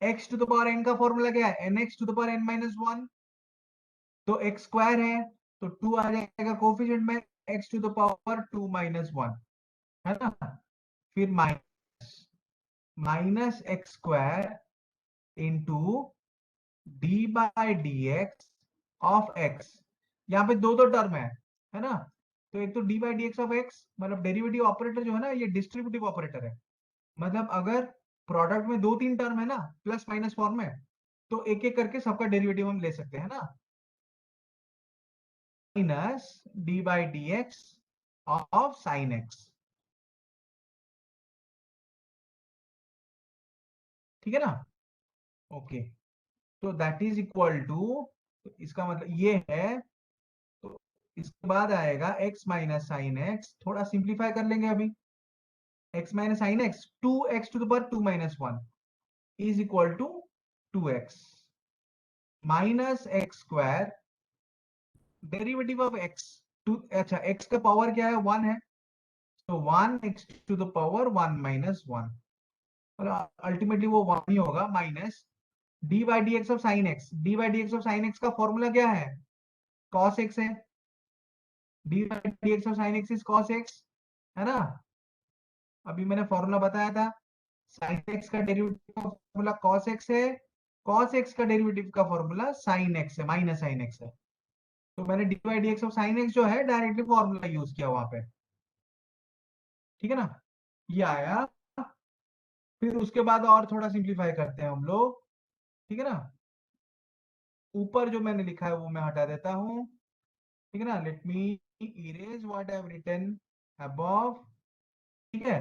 x to the power n का फॉर्मूला क्या है, n x to the power N minus one. तो एक्स स्क्वायर है तो टू आ जाएगा कोफिशिएंट में, x to the power two minus one, है ना। फिर minus x square into d by D x of x. यहाँ पे दो टर्म है ना। तो एक तो d by D x of x, मतलब डेरिवेटिव ऑपरेटर जो है ना ये डिस्ट्रीब्यूटिव ऑपरेटर है। मतलब अगर प्रोडक्ट में दो तीन टर्म है ना प्लस माइनस फॉर्म में, तो एक एक करके सबका डेरिवेटिव हम ले सकते हैं ना। Minus d by D x of sine x, ठीक है ना। ओके, तो दैट इज इक्वल टू, इसका मतलब ये है। तो इसके बाद आएगा x माइनस साइन एक्स, थोड़ा सिंप्लीफाई कर लेंगे अभी। x minus sine x, two x to the power two minus one is equal to two x minus x square, derivative of x to, अच्छा x का पावर क्या है, one है, तो one x to the power one minus one, मतलब ultimately वो one ही होगा, minus d by D x of sine x. D by D x of sine x का फॉर्मूला क्या है, कॉस एक्स है। D by D x of sine X is cos x, है ना। अभी मैंने फॉर्मूला बताया था, साइन एक्स का डेरिवेटिव का फॉर्मूला कॉस एक्स है, कॉस एक्स का डेरिवेटिव का फॉर्मूला साइन एक्स है, माइनस साइन एक्स है। तो मैंने D by D x of sine x जो है डायरेक्टली फॉर्मूला यूज किया वहां पे, ठीक है ना, ये आया। फिर उसके बाद और थोड़ा सिंप्लीफाई करते हैं हम लोग, ठीक है ना। ऊपर जो मैंने लिखा है वो मैं हटा देता हूं, ठीक है ना। Let me erase what I have written above, ठीक है।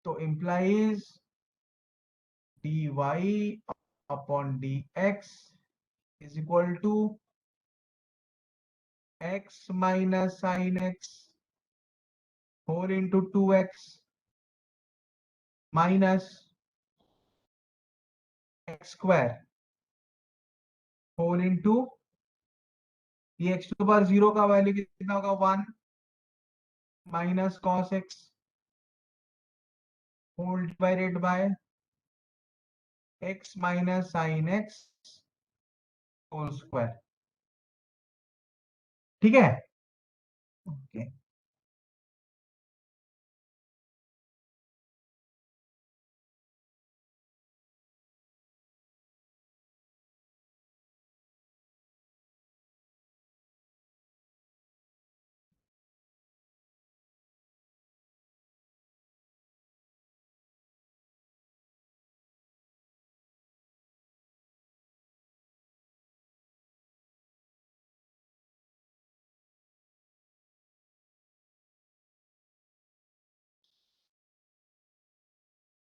तो implies dy upon dx is equal to x minus sin x whole into 2x minus x square whole into, ये x टू पावर जीरो का value कितना होगा, one minus cos x whole divided by x minus sine x whole square, ठीक है। Okay,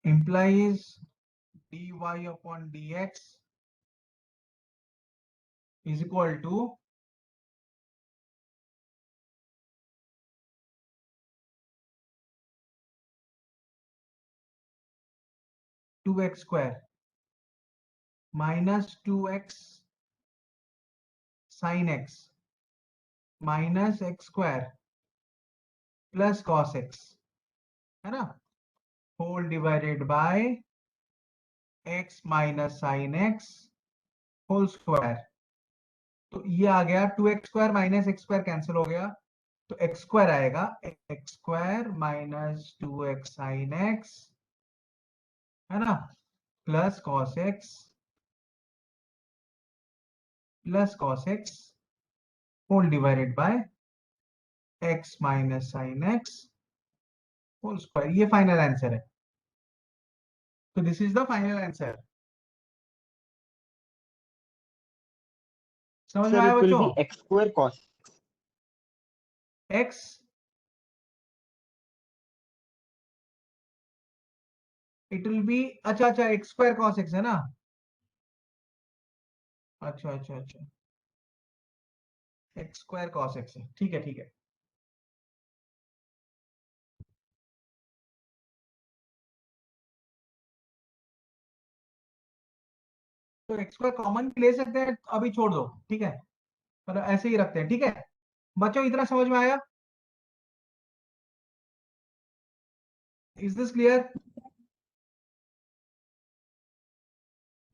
implies dy upon dx is equal to two x square minus two x sine x minus x square plus cos x, है ना, whole divided by x minus sine x whole square. तो ये आ गया two x square minus x square cancel हो गया, तो x square आएगा, x square minus two x sine x, है ना, plus cos x whole divided by x minus sine x whole square. ये फाइनल आंसर है। तो this is the final answer. समझ में Sir, आया it will बच्चों, be x square cos. X, it will be, अच्छा अच्छा एक्स स्क्वायर कॉस एक्स है ना, अच्छा अच्छा अच्छा, एक्स स्क्वायर कॉस एक्स है, ठीक है ठीक है। तो एक्स स्क्वायर कॉमन ले सकते हैं, अभी छोड़ दो, ठीक है, मतलब ऐसे ही रखते हैं, ठीक है। बच्चों इतना समझ में आया। Is this clear?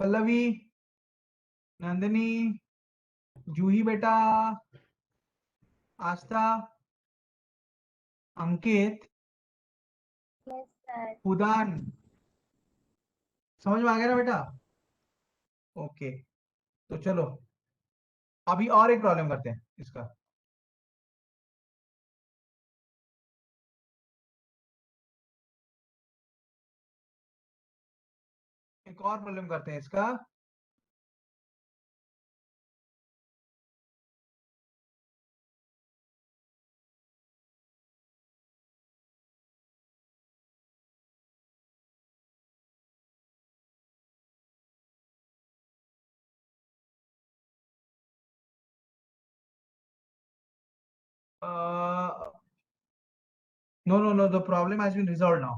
Pallavi, Nandini, Juhi बेटा, आस्था, अंकित, Yes, sir. उदान, समझ में आ गया ना बेटा? ओके, तो चलो अभी और एक प्रॉब्लम करते हैं इसका। एक और प्रॉब्लम करते हैं इसका। No no no, the problem has been resolved now.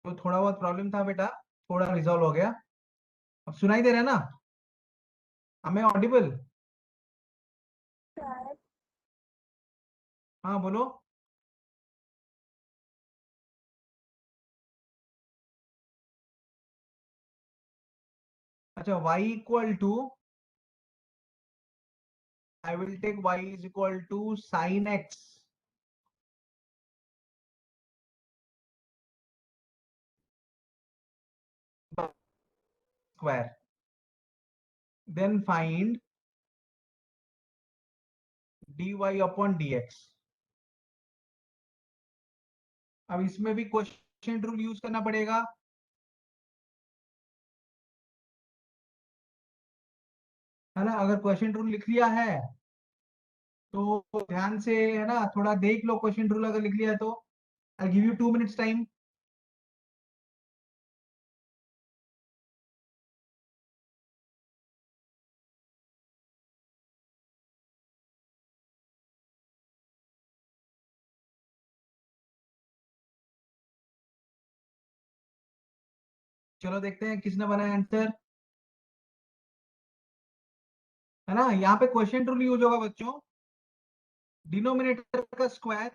तो थोड़ा बहुत प्रॉब्लम था बेटा, थोड़ा रिजॉल्व हो गया। अब सुनाई दे रहा है ना? हमें ऑडिबल? Sir. हाँ बोलो। अच्छा, y equal to, I will take y is equal to sine x square, then find dy upon dx। अब इसमें भी क्वेश्चन रूल यूज करना पड़ेगा, है ना? अगर क्वेश्चन रूल लिख लिया है तो ध्यान से, है ना, थोड़ा देख लो। क्वेश्चन रूल अगर लिख लिया है तो I give you 2 minutes time. चलो देखते हैं किसने बनाया आंसर, है ना? यहाँ पे क्वेश्चन रूल यूज होगा बच्चों, डिनोमिनेटर का स्क्वायर।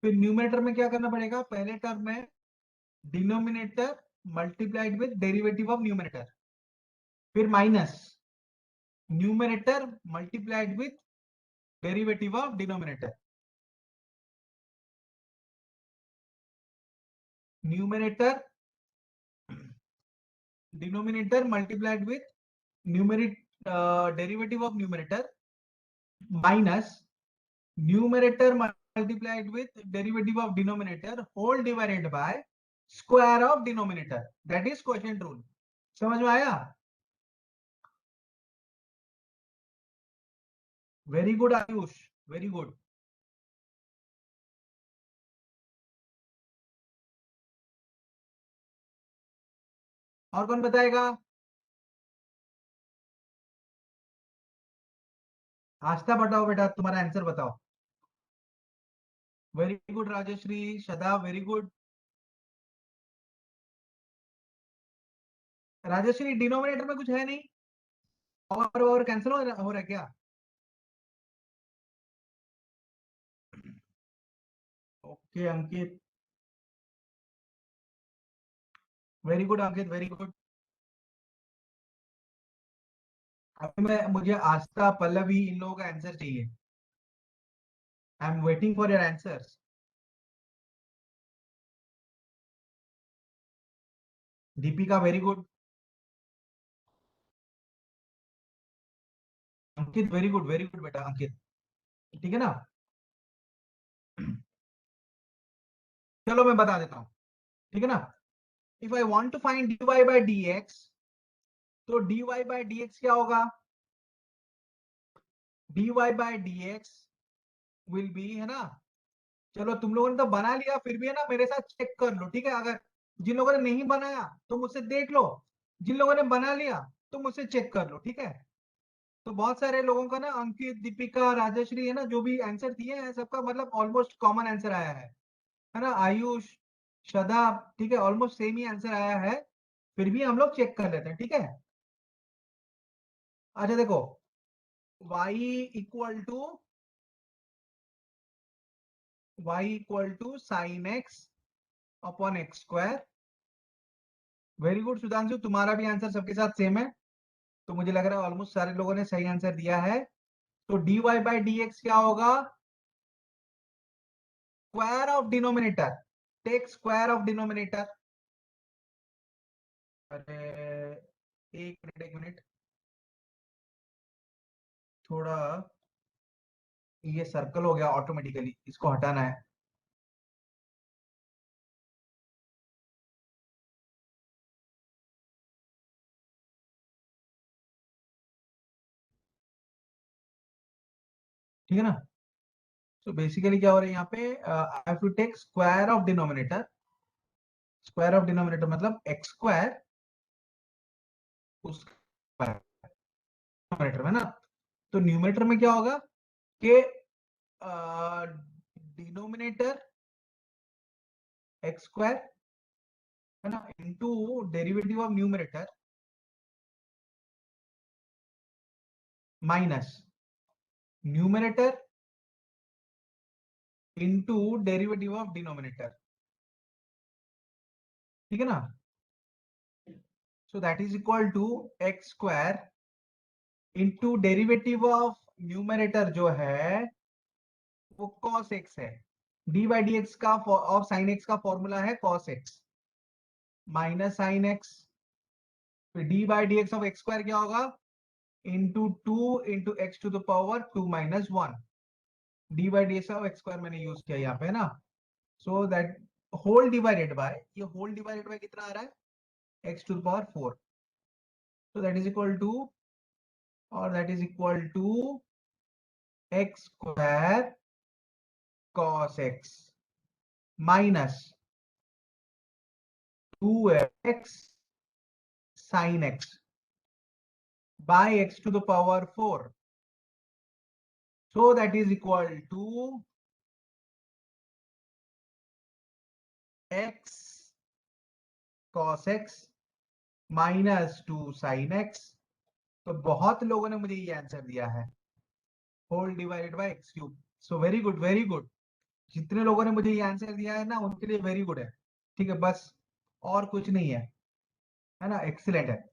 फिर न्यूमरेटर में क्या करना पड़ेगा? पहले टर्म में denominator multiplied with derivative of numerator, फिर minus numerator multiplied with derivative of denominator. Numerator denominator multiplied with numerate derivative of numerator minus numerator multiplied with derivative of denominator whole divided by square of denominator. That is question rule. समझ में आया? Very good Ayush, very good. और कौन बताएगा? आस्था बताओ बेटा, तुम्हारा answer बताओ। वेरी गुड राजश्री, शदा, वेरी गुड। राजश्री, डिनोमिनेटर में कुछ है नहीं? और कैंसिल हो रहा है क्या? ओके अंकित, वेरी गुड अंकित, वेरी गुड। अभी मुझे आस्था, पल्लवी, इन लोगों का आंसर चाहिए। I am waiting for your answers. Deepika, very good. Ankit, very good बेटा अंकित, ठीक है ना? चलो मैं बता देता हूँ, ठीक है ना? If I want to find dy by dx, तो dy बाय dx क्या होगा? dy by dx will be, है ना? चलो तुम लोगों ने तो बना लिया, फिर भी है ना, मेरे साथ चेक कर लो, ठीक है? अगर जिन लोगों ने नहीं बनाया तो मुझसे देख लो, जिन लोगों ने बना लिया तो मुझसे चेक कर लो, ठीक है? तो बहुत सारे लोगों का ना, अंकित, दीपिका, राजश्री, है ना, जो भी आंसर दिए हैं सबका मतलब ऑलमोस्ट कॉमन आंसर आया है ना? आयुष, श्रद्धा, ठीक है, ऑलमोस्ट सेम ही आंसर आया है। फिर भी हम लोग चेक कर लेते हैं, ठीक है? अच्छा देखो, y equal to y equal to sine x upon x square. Very good Sudhanshu, तुम्हारा भी आंसर सबके साथ सेम है, तो मुझे लग रहा है ऑलमोस्ट सारे लोगों ने सही आंसर दिया है। तो dy बाई डी एक्स क्या होगा? Square of denominator, take square of denominator. अरे एक मिनट, थोड़ा ये सर्कल हो गया ऑटोमेटिकली, इसको हटाना है। ठीक है ना? तो बेसिकली क्या हो रहा है यहाँ पे, I have to take square of denominator. Square of denominator मतलब एक्स स्क्वायर उस न्यूमरेटर में ना। तो न्यूमरेटर में क्या होगा कि डिनोमिनेटर एक्स स्क्वायर है ना into derivative of numerator minus numerator into derivative of denominator. ठीक है ना? So that is equal to x square into derivative of numerator जो है वो cos x है। डी बाई डी एक्स का ऑफ साइन एक्स का फॉर्मूला है cos x minus sine x. फिर D by D x of x square क्या होगा? Into two into x to the power two minus one. D by D x of x square मैंने use किया यहाँ पे है ना। So that whole divided by, ये होल डिवाइडेड बाय कितना आ रहा है? X to the power four. So that is equal to, और that is equal to x square cos x minus two x sine x by x to the power 4. So that is equal to x cos x minus 2 sin x। तो बहुत लोगों ने मुझे ये answer दिया है, whole divided by x cube. So very good, very good. जितने लोगों ने मुझे ये आंसर दिया है ना उनके लिए वेरी गुड है। ठीक है, बस और कुछ नहीं है ना? एक्सीलेंट है।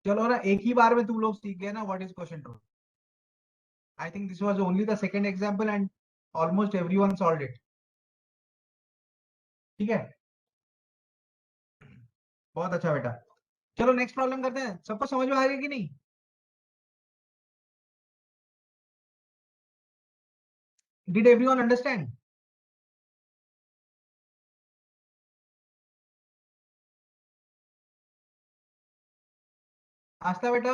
चलो ना, एक ही बार में तुम लोग सीख गए ना what is question rule. I think this was only the second example and almost everyone solved it. ठीक है, बहुत अच्छा बेटा। चलो नेक्स्ट प्रॉब्लम करते हैं। सबको समझ में आ गया कि नहीं? Did everyone understand? आस्था बेटा,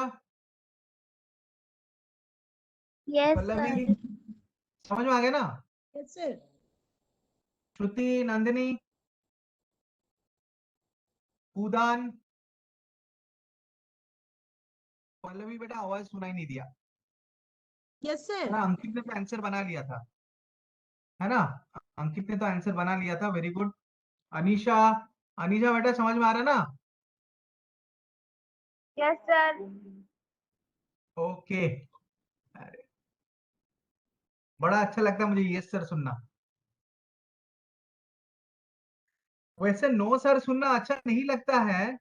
Yes, पल्लवी, sir. समझ में आ गया ना? Yes, sir. श्रुति, नंदिनी, उदान, पल्लवी बेटा आवाज सुनाई नहीं दिया Yes, है sir. ना? अंकित ने तो आंसर बना लिया था है ना? अंकित ने तो आंसर बना लिया था, वेरी गुड। अनीशा, अनीशा बेटा समझ में आ रहा है ना? Yes, sir. ओके। अरे बड़ा अच्छा लगता है मुझे ये सर सुनना। वैसे नो सर सुनना अच्छा नहीं लगता है,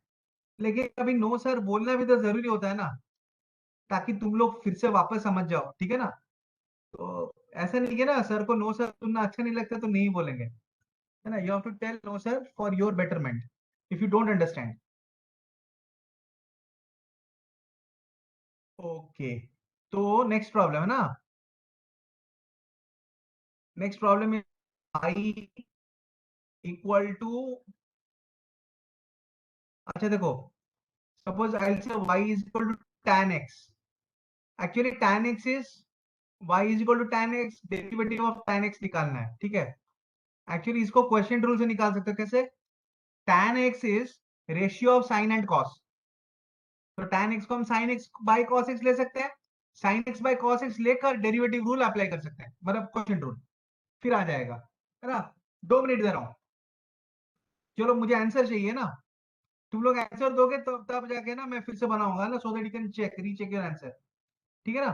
लेकिन कभी नो सर बोलना भी तो जरूरी होता है ना, ताकि तुम लोग फिर से वापस समझ जाओ। ठीक है ना? तो ऐसा नहीं है ना सर को नो सर सुनना अच्छा नहीं लगता तो नहीं बोलेंगे, है ना? You have to tell no sir for your betterment if you don't understand. Okay, तो नेक्स्ट प्रॉब्लम है ना? Next problem I equal to, अच्छा देखो, suppose I say y is equal to tan x। Actually tan x is y is equal to tan x, derivative of tan x निकालना है। ठीक है, actually इसको question rule से निकाल सकते हो। कैसे? tan x is ratio of sine and cos. तो tan x को हम sin x by cos x ले सकते हैं, sin x by cos x लेकर डेरिवेटिव रूल अप्लाई कर सकते हैं, मतलब क्वेश्चन रूल, फिर आ जाएगा, है ना? 2 मिनट दे रहा हूं। चलो मुझे आंसर चाहिए ना, तुम लोग आंसर दोगे तो तब जाके ना मैं फिर से बनाऊंगा ना, so that you can check recheck your answer. ठीक है ना?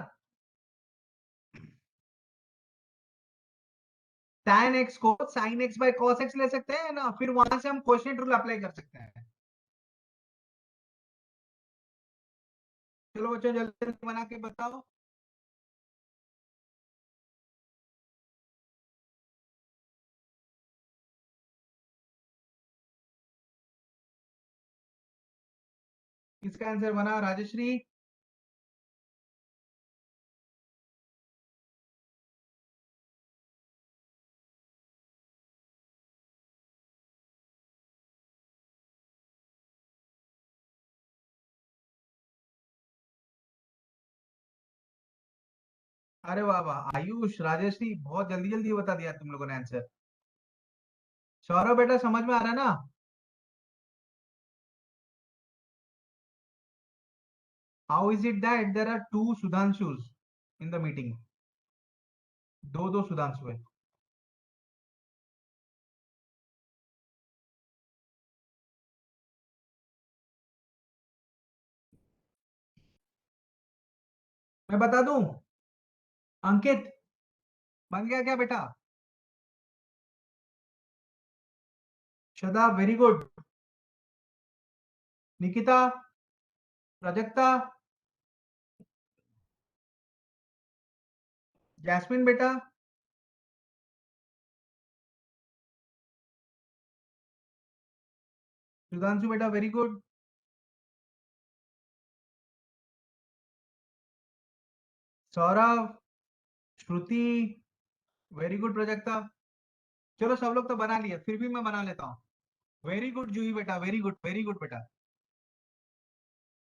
tan x को sin x by cos x ले सकते हैं ना, फिर वहां से हम क्वोशिएंट रूल अप्लाई कर सकते हैं। चलो बच्चों जल्दी जल्दी बना के बताओ। किसका आंसर बना राजश्री? अरे वाह वाह, आयुष राजश्री बहुत जल्दी जल्दी बता दिया तुम लोगों ने आंसर। सौरभ बेटा समझ में आ रहा है ना? How is it that there are two Sudhanshus in the meeting? दो दो सुधांशु है। मैं बता दूं? अंकित बन गया क्या बेटा? Shraddha very good. Nikita, Prajakta, Jasmine बेटा, सुधांशु बेटा very good. Saurabh, Shruti very good. Prajakta, चलो सब लोग तो बना लिए, फिर भी मैं बना लेता हूँ। वेरी गुड जूही बेटा, वेरी गुड बेटा।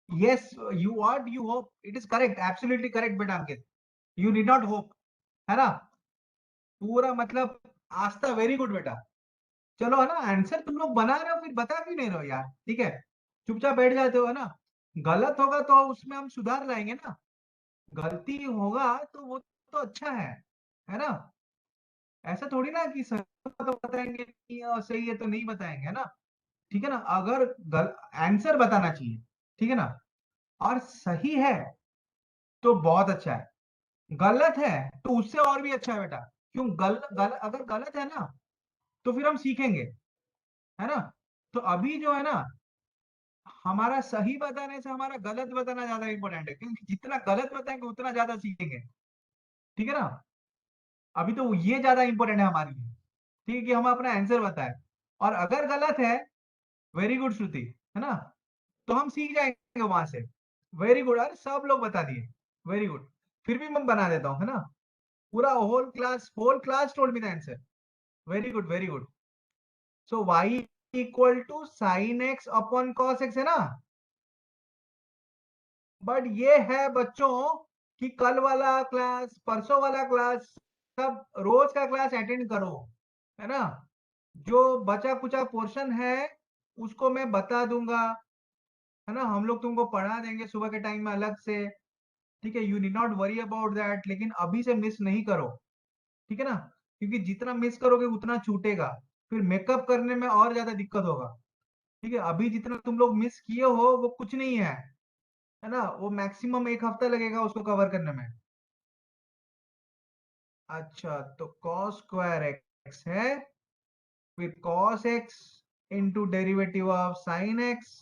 Yes, you what you hope it is correct, absolutely correct बेटा अंकित। यू डिड नॉट होप, है ना? पूरा मतलब आस्था, वेरी गुड बेटा। चलो है ना, आंसर तुम लोग बना रहे हो फिर बता भी नहीं रहे हो यार, ठीक है? चुपचाप बैठ जाते हो, है ना? गलत होगा तो उसमें हम सुधार लाएंगे ना। गलती होगा तो वो तो अच्छा है ना? ऐसा थोड़ी ना कि सही तो बताएंगे नहीं और सही है तो नहीं बताएंगे, है ना? ठीक है ना? अगर आंसर बताना चाहिए, ठीक है ना? और सही है तो बहुत अच्छा है, गलत है तो उससे और भी अच्छा है बेटा। क्यों? अगर गलत है ना तो फिर हम सीखेंगे, है ना? तो अभी जो है ना, हमारा सही बताने से हमारा गलत बताना ज्यादा इंपॉर्टेंट है, क्योंकि जितना गलत बताएंगे उतना ज्यादा सीखेंगे, ठीक है ना? अभी तो ये ज्यादा इंपॉर्टेंट है हमारे लिए, ठीक है, कि हम अपना आंसर बताएं। और अगर गलत है, वेरी गुड श्रुति, है ना, तो हम सीख जाएंगे वहां से। वेरी गुड, अरे सब लोग बता दिए, वेरी गुड। फिर भी मैं बना देता हूँ, है ना? पूरा whole class told me the answer. Very good very good. So y equal to sine x upon cos x, है ना? बट ये है बच्चों कि कल वाला क्लास, परसों वाला क्लास, सब रोज का क्लास अटेंड करो, है ना? जो बचा कुचा पोर्शन है उसको मैं बता दूंगा, है ना? हम लोग तुमको पढ़ा देंगे सुबह के टाइम में अलग से, ठीक है? You need not worry about that, लेकिन अभी से मिस नहीं करो, ठीक है ना? क्योंकि जितना मिस करोगे उतना छूटेगा, फिर मेकअप करने में और ज्यादा दिक्कत होगा, ठीक है? अभी जितना तुम लोग मिस किए हो वो कुछ नहीं है ना? वो मैक्सिमम एक हफ्ता लगेगा उसको कवर करने में। अच्छा, तो cos स्क्वायर एक्स है, फिर cos x into derivative of sine x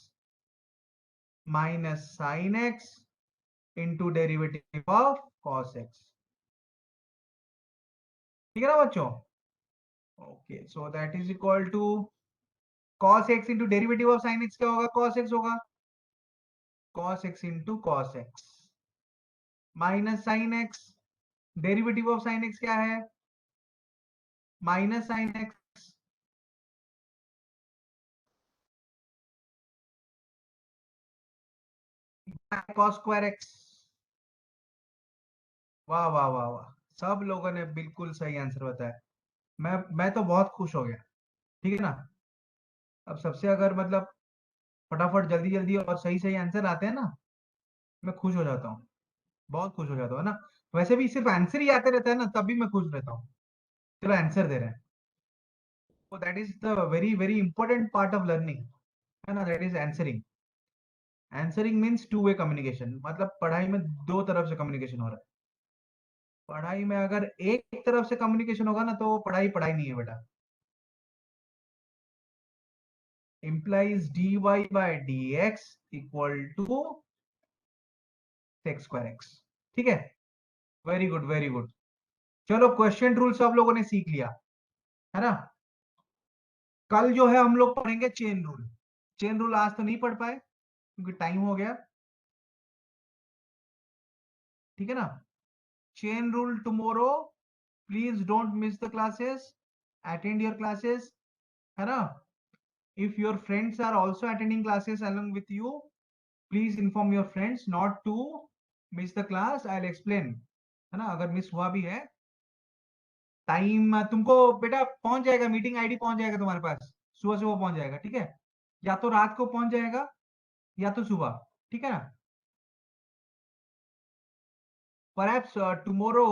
minus sine x into derivative of cos x, ठीक है ना बच्चों? Okay, so that is equal to cos x into derivative of sine x क्या होगा? cos x होगा, cos x into cos x minus sine x, derivative of sine x क्या है? Minus sine x cos square x। वाह वाह वाह वाह, सब लोगों ने बिल्कुल सही आंसर बताया। मैं तो बहुत खुश हो गया, ठीक है ना? अब सबसे अगर मतलब फटाफट जल्दी जल्दी और सही सही आंसर आते हैं ना, मैं खुश हो जाता हूँ, बहुत खुश हो जाता हूँ, है ना? वैसे भी सिर्फ आंसर ही आते रहता है ना, तब भी मैं खुश रहता हूँ। चलो आंसर दे रहे हैं, तो that is the very very important part of learning, है ना? That is answering. Answering means two way communication, मतलब पढ़ाई में दो तरफ से कम्युनिकेशन हो रहा है। पढ़ाई में अगर एक तरफ से कम्युनिकेशन होगा ना तो वो पढ़ाई पढ़ाई नहीं है बेटा। implies dy by dx equal to sec square x. ठीक है, वेरी गुड वेरी गुड। चलो क्वेश्चन रूल सब लोगों ने सीख लिया है ना। कल जो है हम लोग पढ़ेंगे चेन रूल। चेन रूल आज तो नहीं पढ़ पाए क्योंकि टाइम हो गया, ठीक है ना। Chain rule tomorrow, please don't miss the classes, attend your classes, है ना। If your friends are also attending classes along with you, please inform your friends not to miss the class, I'll explain, है ना। अगर miss हुआ भी है time तुमको बेटा पहुंच जाएगा, मीटिंग आईडी पहुंच जाएगा तुम्हारे पास, सुबह सुबह पहुंच जाएगा, ठीक है। या तो रात को पहुंच जाएगा या तो सुबह, ठीक है ना। Perhaps tomorrow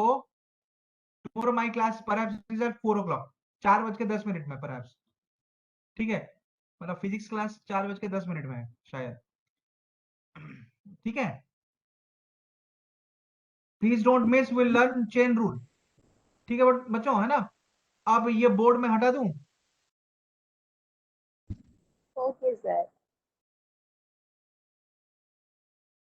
my class perhaps is at 4 o'clock, 4:10 में परहैप्स, ठीक है। मतलब फिजिक्स क्लास 4:10 में है शायद, ठीक है। Please don't miss, will learn chain rule, ठीक है बच्चों, है ना। अब ये बोर्ड में हटा दूं। Okay, sir.